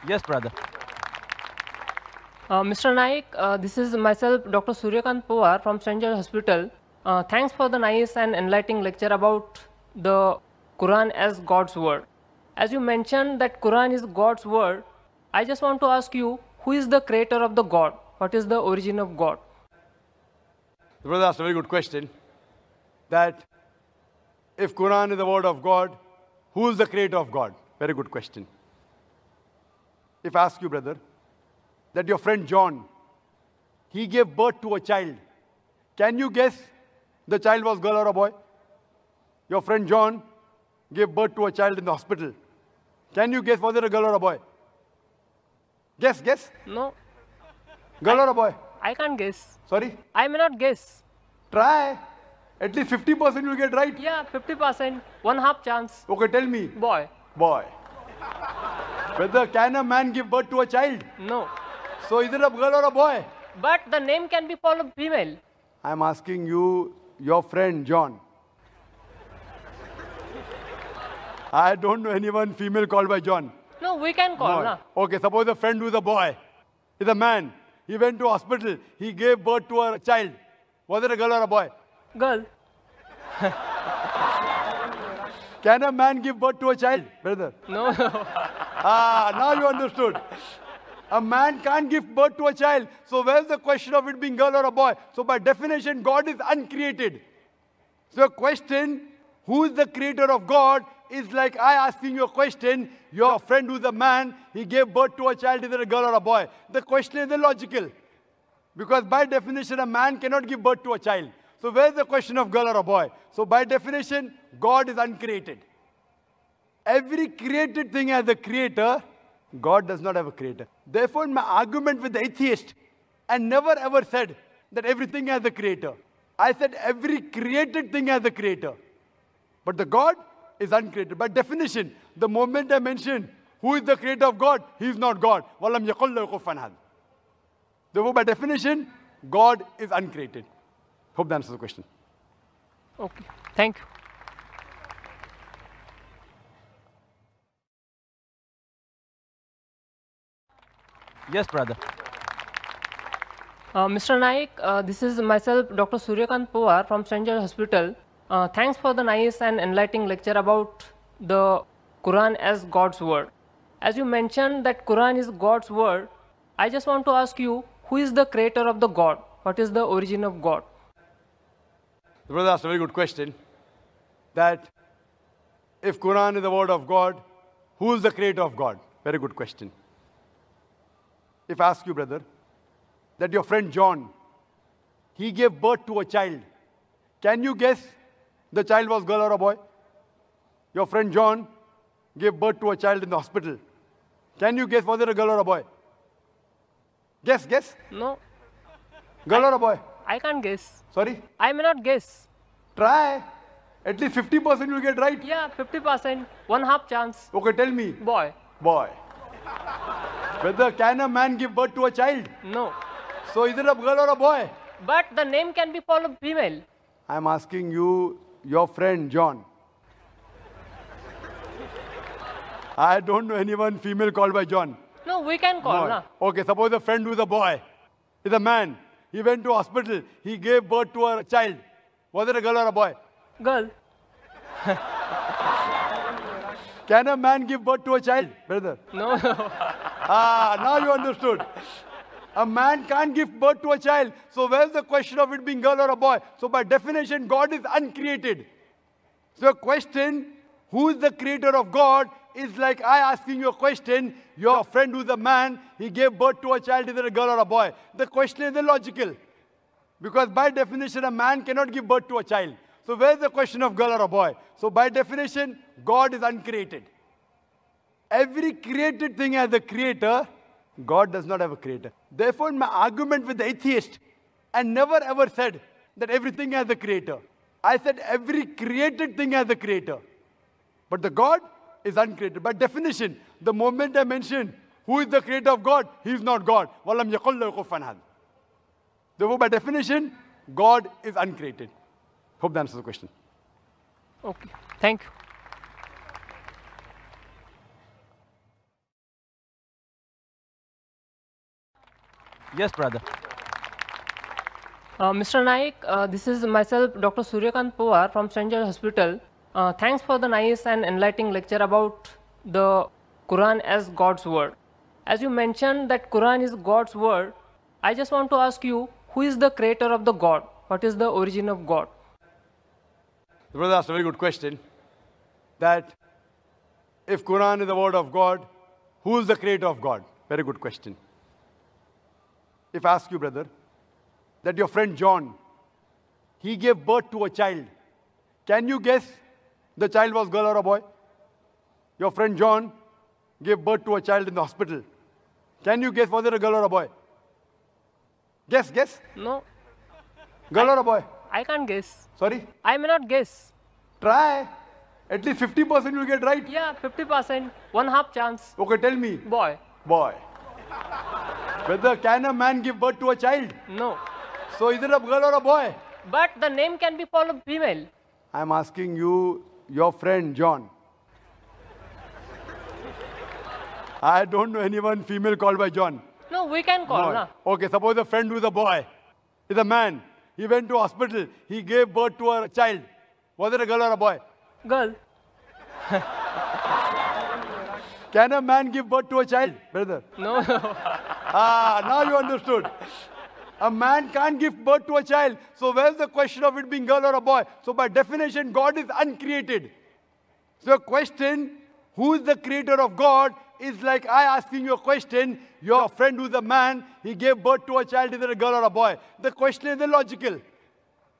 Yes, brother. Mr. Naik, this is myself, Dr. Suryakant Pawar from St. George Hospital. Thanks for the nice and enlightening lecture about the Quran as God's word. As you mentioned that Quran is God's word, I just want to ask you, who is the creator of the God? What is the origin of God? The brother asked a very good question. That if Quran is the word of God, who is the creator of God? Very good question. If I ask you, brother, that your friend John, he gave birth to a child. Can you guess the child was girl or a boy? Your friend John gave birth to a child in the hospital. Can you guess was it a girl or a boy? Guess. No, Girl or a boy? I can't guess. Sorry? I may not guess. Try. At least 50% you'll get right. Yeah, 50%, one half chance. Okay, tell me. Boy. Boy. Whether can a man give birth to a child? No. So is it a girl or a boy? But the name can be for a female. I'm asking you, your friend John. I don't know anyone female called by John. No, we can call, Boy. na. Okay, suppose a friend who is a boy, is a man. He went to hospital. He gave birth to a child. Was it a girl or a boy? Girl. Can a man give birth to a child, brother? No. Now you understood. A man can't give birth to a child. So where's the question of it being girl or a boy? So by definition, God is uncreated. So a question, who is the creator of God, is like I asking you a question, your friend who's a man, he gave birth to a child, is it a girl or a boy? The question is illogical. Because by definition, a man cannot give birth to a child. So where's the question of girl or a boy? So by definition, God is uncreated. Every created thing has a creator. God does not have a creator. Therefore, my argument with the atheist, I never ever said that everything has a creator. I said every created thing has a creator. But the God is uncreated. By definition, the moment I mention who is the creator of God, he is not God. وَلَمْ يَقُلْ لَهُ كُفُوًا أَحَدٌ. Therefore, by definition, God is uncreated. Hope that answers the question. Okay. Thank you. Yes, brother. Mr. Naik, this is myself, Dr. Suryakant Pawar from St. George Hospital. Thanks for the nice and enlightening lecture about the Quran as God's word. As you mentioned that Quran is God's word, I just want to ask you, who is the creator of the God? What is the origin of God? The brother asked a very good question. That if Quran is the word of God, who is the creator of God? Very good question. If I ask you, brother, that your friend John, he gave birth to a child. Can you guess the child was girl or a boy? Your friend John gave birth to a child in the hospital. Can you guess was it a girl or a boy? Guess. No, Girl or a boy? I can't guess. Sorry? I may not guess. Try. At least 50% you'll get right. Yeah, 50%, one half chance. Okay, tell me. Boy. Boy. Whether can a man give birth to a child? No. So is it a girl or a boy? But the name can be for a female. I'm asking you, your friend John. I don't know anyone female called by John. No, we can call, Boy. na. Okay, suppose a friend who is a boy, is a man. He went to hospital. He gave birth to a child. Was it a girl or a boy? Girl. Can a man give birth to a child, brother? No. Now you understood. A man can't give birth to a child. So where's the question of it being girl or a boy? So by definition, God is uncreated. So a question, who is the creator of God, is like I asking you a question, your friend who's a man, he gave birth to a child, is it a girl or a boy? The question is illogical. Because by definition, a man cannot give birth to a child. So where's the question of girl or a boy? So by definition, God is uncreated. Every created thing has a creator. God does not have a creator. Therefore, my argument with the atheist, I never ever said that everything has a creator. I said every created thing has a creator. But the God is uncreated. By definition, the moment I mention who is the creator of God, he is not God. وَلَمْ يَقُلْ لَهُ كُفُوًا أَحَدٌ. Therefore, by definition, God is uncreated. Hope that answers the question. Okay. Thank you. Yes, brother. Mr. Naik, this is myself, Dr. Suryakant Pawar from St. George Hospital. Thanks for the nice and enlightening lecture about the Quran as God's word. As you mentioned that Quran is God's word, I just want to ask you, who is the creator of the God? What is the origin of God? The brother asked a very good question. That if Quran is the word of God, who is the creator of God? Very good question. If I ask you, brother, that your friend John, he gave birth to a child. Can you guess the child was girl or a boy? Your friend John gave birth to a child in the hospital. Can you guess, was it a girl or a boy? Guess. No, Girl or a boy? I can't guess. Sorry? I may not guess. Try. At least 50% you'll get right. Yeah, 50%, 1/2 chance. Okay, tell me. Boy. Boy. Whether can a man give birth to a child? No. So is it a girl or a boy? But the name can be followed female. I'm asking you, your friend John. I don't know anyone female called by John. No, we can call, No. na? Okay, suppose a friend who is a boy, is a man. He went to hospital. He gave birth to a child. Was it a girl or a boy? Girl. Can a man give birth to a child, brother? No. Now you understood. A man can't give birth to a child. So where's the question of it being girl or a boy? So by definition, God is uncreated. So a question, who is the creator of God, is like I asking you a question, your friend who's a man, he gave birth to a child, is it a girl or a boy? The question is illogical.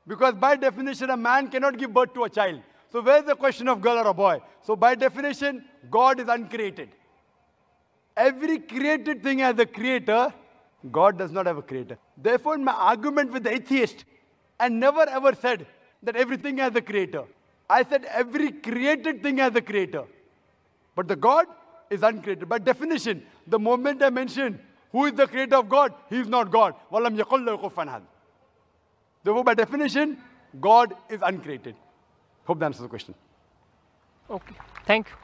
Because by definition, a man cannot give birth to a child. So where's the question of girl or a boy? So by definition, God is uncreated. Every created thing has a creator. God does not have a creator. Therefore, my argument with the atheist, I never ever said that everything has a creator. I said every created thing has a creator. But the God is uncreated. By definition, the moment I mention who is the creator of God, he is not God. وَلَمْ يَقُلْ لَهُ كُفُوًا أَحَدٌ. Therefore, by definition, God is uncreated. Hope that answers the question. Okay. Thank you.